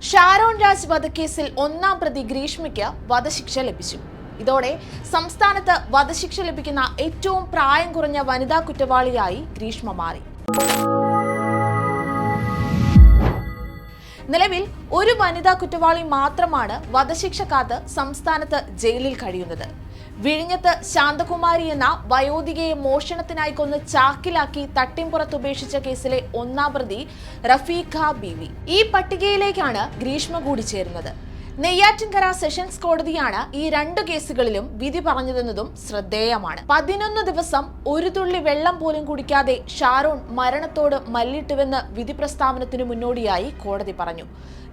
ഷാരോൺ രാജ് വധക്കേസിൽ ഒന്നാം പ്രതി ഗ്രീഷ്മയ്ക്ക് വധശിക്ഷ ലഭിച്ചു. ഇതോടെ സംസ്ഥാനത്ത് വധശിക്ഷ ലഭിക്കുന്ന ഏറ്റവും പ്രായം കുറഞ്ഞ വനിതാ കുറ്റവാളിയായി ഗ്രീഷ്മ മാറി. നിലവിൽ ഒരു വനിതാ കുറ്റവാളി മാത്രമാണ് വധശിക്ഷ കാത്ത് സംസ്ഥാനത്ത് ജയിലിൽ കഴിയുന്നത്. വിഴിഞ്ഞത്ത് ശാന്തകുമാരി എന്ന വയോധികയെ മോഷണത്തിനായി കൊന്ന് ചാക്കിലാക്കി തട്ടിമ്പുറത്തുപേക്ഷിച്ച കേസിലെ ഒന്നാം പ്രതി റഫീഖ ബീവി. ഈ പട്ടികയിലേക്കാണ് ഗ്രീഷ്മ കൂടി ചേരുന്നത്. നെയ്യാറ്റിൻകര സെഷൻസ് കോടതിയാണ് ഈ രണ്ടു കേസുകളിലും വിധി പറഞ്ഞതെന്നതും ശ്രദ്ധേയമാണ്. 11 ദിവസം ഒരു തുള്ളി വെള്ളം പോലും കുടിക്കാതെ ഷാരോൺ മരണത്തോട് മല്ലിട്ടുവെന്ന് വിധി പ്രസ്താവനത്തിനു മുന്നോടിയായി കോടതി പറഞ്ഞു.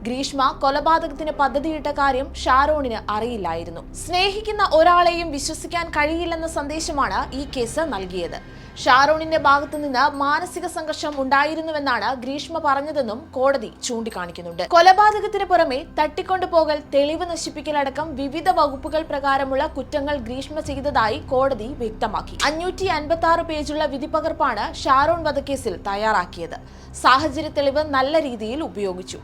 ഗ്രീഷ്മ കൊലപാതകത്തിന് പദ്ധതിയിട്ട കാര്യം ഷാരോണിന് അറിയില്ലായിരുന്നു. സ്നേഹിക്കുന്ന ഒരാളെയും വിശ്വസിക്കാൻ കഴിയില്ലെന്ന സന്ദേശമാണ് ഈ കേസ് നൽകിയത്. ഷാരോണിന്റെ ഭാഗത്തുനിന്ന് മാനസിക സംഘർഷം ഉണ്ടായിരുന്നുവെന്നാണ് ഗ്രീഷ്മ പറഞ്ഞതെന്നും കോടതി ചൂണ്ടിക്കാണിക്കുന്നുണ്ട്. കൊലപാതകത്തിന് പുറമെ തട്ടിക്കൊണ്ടുപോകൽ, തെളിവ് നശിപ്പിക്കലടക്കം വിവിധ വകുപ്പുകൾ പ്രകാരമുള്ള കുറ്റങ്ങൾ ഗ്രീഷ്മ ചെയ്തതായി കോടതി വ്യക്തമാക്കി. 556 പേജുള്ള വിധിപ്പകർപ്പാണ് ഷാരോൺ വധക്കേസിൽ തയ്യാറാക്കിയത്. സാഹചര്യ തെളിവ് നല്ല രീതിയിൽ ഉപയോഗിച്ചു.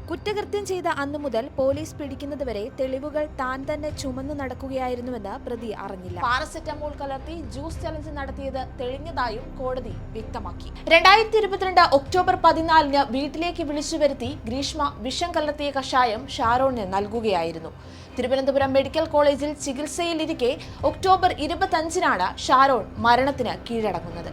കുറ്റകൃത്യം ചെയ്ത അന്നു മുതൽ പോലീസ് പിടിക്കുന്നതുവരെ തെളിവുകൾ താൻ തന്നെ ചുമന്നു നടക്കുകയായിരുന്നുവെന്ന് പ്രതി അറിഞ്ഞില്ല. പാരസെറ്റമോൾ കലർത്തി ജ്യൂസ് ചലഞ്ച് നടത്തിയത് തെളിഞ്ഞതായും കോടതി വ്യക്തമാക്കി. 2022 ഒക്ടോബർ 14 വീട്ടിലേക്ക് വിളിച്ചു വരുത്തി ഗ്രീഷ്മ വിഷം കലർത്തിയ കഷായം ഷാരോണിന് നൽകുകയായിരുന്നു. തിരുവനന്തപുരം മെഡിക്കൽ കോളേജിൽ ചികിത്സയിലിരിക്കെ ഒക്ടോബർ 25 ഷാരോൺ മരണത്തിന് കീഴടങ്ങുന്നത്.